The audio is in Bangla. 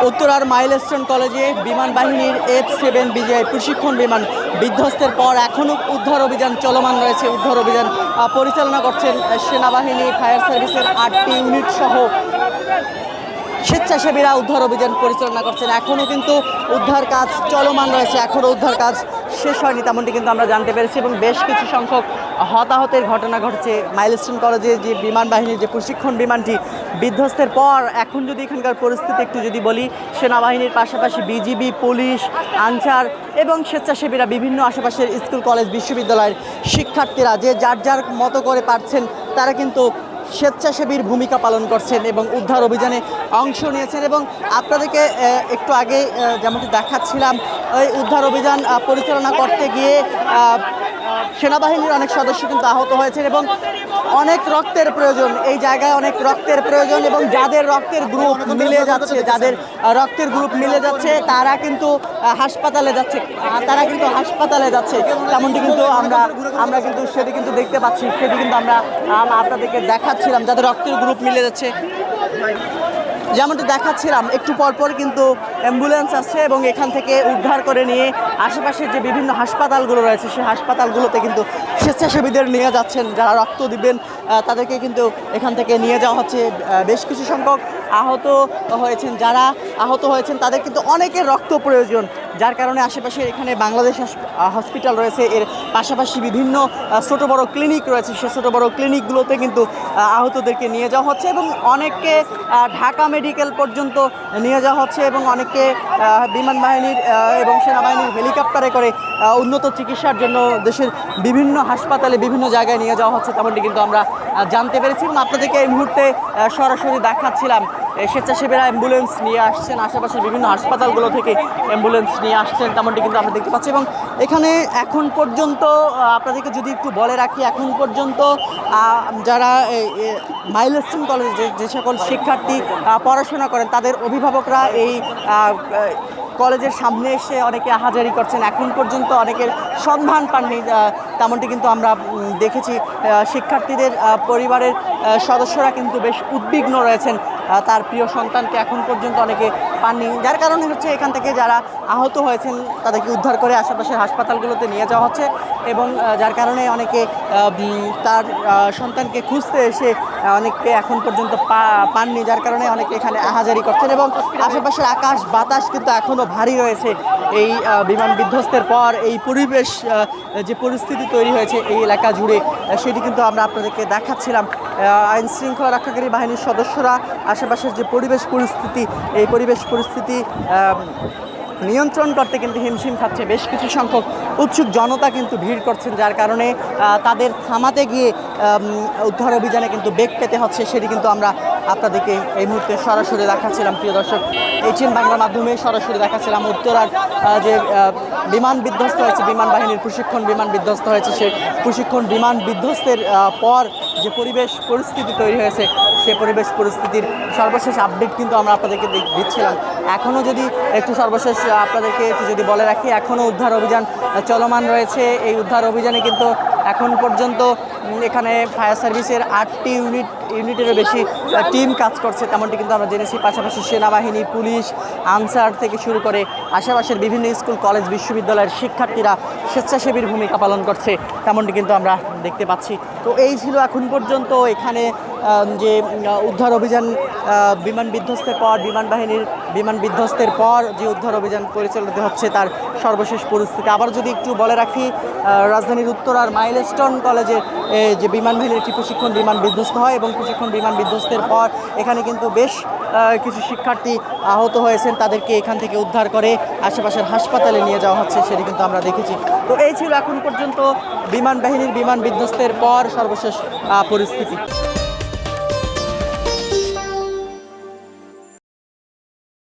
উত্তরার মাইলস্টোন কলেজে বিমান বাহিনীর F-7 বিজয় প্রশিক্ষণ বিমান বিধ্বস্তের পর এখনও উদ্ধার অভিযান চলমান রয়েছে। উদ্ধার অভিযান পরিচালনা করছেন সেনাবাহিনী, ফায়ার সার্ভিসের 8টি ইউনিট সহ স্বেচ্ছাসেবীরা উদ্ধার অভিযান পরিচালনা করছেন। এখনও কিন্তু উদ্ধার কাজ চলমান রয়েছে, এখনও উদ্ধার কাজ শেষ হয়নি, তেমনটি কিন্তু আমরা জানতে পেরেছি। এবং বেশ কিছু সংখ্যক হতাহতের ঘটনা ঘটছে। মাইলস্টোন কলেজে যে বিমান বাহিনীর যে প্রশিক্ষণ বিমানটি বিধ্বস্তের পর এখন যদি এখানকার পরিস্থিতি একটু যদি বলি, সেনাবাহিনীর পাশাপাশি বিজিবি, পুলিশ, আনসার এবং স্বেচ্ছাসেবীরা বিভিন্ন আশেপাশের স্কুল, কলেজ, বিশ্ববিদ্যালয়ের শিক্ষার্থীরা যে যার যার মতো করে পারছেন তারা কিন্তু স্বেচ্ছাসেবীর ভূমিকা পালন করছেন এবং উদ্ধার অভিযানে অংশ নিয়েছেন। এবং আপনাদেরকে একটু আগে যেমনটি দেখাচ্ছিলাম, ওই উদ্ধার অভিযান পরিচালনা করতে গিয়ে সেনাবাহিনীর অনেক সদস্য কিন্তু আহত হয়েছেন এবং অনেক রক্তের প্রয়োজন, এই জায়গায় অনেক রক্তের প্রয়োজন। এবং যাদের রক্তের গ্রুপ মিলে যাচ্ছে তারা কিন্তু হাসপাতালে যাচ্ছে, তেমনটি কিন্তু আমরা কিন্তু সেটি কিন্তু দেখতে পাচ্ছি, সেটি কিন্তু আমরা আপনাদেরকে দেখাচ্ছিলাম। যাদের রক্তের গ্রুপ মিলে যাচ্ছে, যেমনটি দেখাচ্ছিলাম, একটু পরপর কিন্তু অ্যাম্বুলেন্স আসছে এবং এখান থেকে উদ্ধার করে নিয়ে আশেপাশের যে বিভিন্ন হাসপাতালগুলো রয়েছে সেই হাসপাতালগুলোতে কিন্তু স্বেচ্ছাসেবীদের নিয়ে যাচ্ছেন। যারা রক্ত দিবেন তাদেরকে কিন্তু এখান থেকে নিয়ে যাওয়া হচ্ছে। বেশ কিছু সংখ্যক যারা আহত হয়েছেন তাদের কিন্তু অনেকের রক্ত প্রয়োজন, যার কারণে আশেপাশে এখানে বাংলাদেশ হসপিটাল রয়েছে, এর পাশাপাশি বিভিন্ন ছোটো বড়ো ক্লিনিক রয়েছে, সেই ছোটো বড়ো ক্লিনিকগুলোতে কিন্তু আহতদেরকে নিয়ে যাওয়া হচ্ছে এবং অনেককে ঢাকা মেডিকেল পর্যন্ত নিয়ে যাওয়া হচ্ছে এবং অনেককে বিমান বাহিনীর এবং সেনাবাহিনীর হেলিকপ্টারে করে উন্নত চিকিৎসার জন্য দেশের বিভিন্ন হাসপাতালে, বিভিন্ন জায়গায় নিয়ে যাওয়া হচ্ছে, তেমনটি কিন্তু আমরা জানতে পেরেছি। এবং আপনাদেরকে এই মুহূর্তে সরাসরি দেখাচ্ছিলাম, স্বেচ্ছাসেবীরা অ্যাম্বুলেন্স নিয়ে আসছেন, আশেপাশের বিভিন্ন হাসপাতালগুলো থেকে অ্যাম্বুলেন্স নিয়ে আসছেন, তেমনটি কিন্তু আমরা দেখতে পাচ্ছি। এবং এখানে এখন পর্যন্ত আপনাদেরকে যদি একটু বলে রাখি, এখন পর্যন্ত যারা মাইলস্টোন কলেজে যে সকল শিক্ষার্থী পড়াশোনা করেন তাদের অভিভাবকরা এই কলেজের সামনে এসে অনেকে আহাজারি করছেন, এখন পর্যন্ত অনেকের সন্ধান পাননি, তেমনটি কিন্তু আমরা দেখেছি। শিক্ষার্থীদের পরিবারের সদস্যরা কিন্তু বেশ উদ্বিগ্ন রয়েছেন, তার প্রিয় সন্তানকে এখন পর্যন্ত অনেকে পাননি, যার কারণে হচ্ছে এখান থেকে যারা আহত হয়েছেন তাদেরকে উদ্ধার করে আশেপাশের হাসপাতালগুলোতে নিয়ে যাওয়া হচ্ছে এবং যার কারণে অনেকে তার সন্তানকে খুঁজতে এসে অনেককে এখন পর্যন্ত পাননি, যার কারণে অনেকে এখানে আহাজারি করছেন। এবং আশেপাশের আকাশ বাতাস কিন্তু এখনও ভারী রয়েছে। এই বিমান বিধ্বস্তের পর এই পরিবেশ যে পরিস্থিতি তৈরি হয়েছে এই এলাকা জুড়ে, সেটি কিন্তু আমরা আপনাদেরকে দেখাচ্ছিলাম। আইন শৃঙ্খলা রক্ষাকারী বাহিনীর সদস্যরা আশেপাশের যে পরিবেশ পরিস্থিতি, এই পরিবেশ পরিস্থিতি নিয়ন্ত্রণ করতে কিন্তু হিমশিম খাচ্ছে। বেশ কিছু সংখ্যক উৎসুক জনতা কিন্তু ভিড় করছেন, যার কারণে তাদের থামাতে গিয়ে উদ্ধার অভিযানে কিন্তু বেগ পেতে হচ্ছে, সেটি কিন্তু আমরা আপনাদেরকে এই মুহূর্তে সরাসরি দেখাচ্ছিলাম। প্রিয় দর্শক, ATN বাংলার মাধ্যমে সরাসরি দেখাচ্ছিলাম উত্তরার যে বিমান বিধ্বস্ত হয়েছে, বিমান বাহিনীর প্রশিক্ষণ বিমান বিধ্বস্ত হয়েছে, সেই প্রশিক্ষণ বিমান বিধ্বস্তের পর যে পরিবেশ পরিস্থিতি তৈরি হয়েছে সেই পরিবেশ পরিস্থিতির সর্বশেষ আপডেট কিন্তু আমরা আপনাদেরকে দিচ্ছিলাম। এখনও যদি একটু সর্বশেষ আপনাদেরকে একটু যদি বলে রাখি, এখনও উদ্ধার অভিযান চলমান রয়েছে। এই উদ্ধার অভিযানে কিন্তু এখন পর্যন্ত এখানে ফায়ার সার্ভিসের 8টি ইউনিটেরও বেশি টিম কাজ করছে, তেমনটি কিন্তু আমরা জেনেছি। পাশাপাশি সেনাবাহিনী, পুলিশ, আনসার থেকে শুরু করে আশেপাশের বিভিন্ন স্কুল, কলেজ, বিশ্ববিদ্যালয়ের শিক্ষার্থীরা স্বেচ্ছাসেবীর ভূমিকা পালন করছে, তেমনটি কিন্তু আমরা দেখতে পাচ্ছি। তো এই ছিল এখন পর্যন্ত এখানে যে উদ্ধার অভিযান বিমান বিধ্বস্তের পর, বিমান বাহিনীর বিমান বিধ্বস্তের পর যে উদ্ধার অভিযান পরিচালিত হচ্ছে তার সর্বশেষ পরিস্থিতি। আবার যদি একটু বলে রাখি, রাজধানীর উত্তরার মাইলস্টোন কলেজের যে বিমান বাহিনীর একটি প্রশিক্ষণ বিমান বিধ্বস্ত হয় এবং প্রশিক্ষণ বিমান বিধ্বস্তের পর এখানে কিন্তু বেশ কিছু শিক্ষার্থী আহত হয়েছেন, তাদেরকে এখান থেকে উদ্ধার করে আশেপাশের হাসপাতালে নিয়ে যাওয়া হচ্ছে, সেটি কিন্তু আমরা দেখেছি। তো এই ছিল এখন পর্যন্ত বিমান বাহিনীর বিমান বিধ্বস্তের পর সর্বশেষ পরিস্থিতি।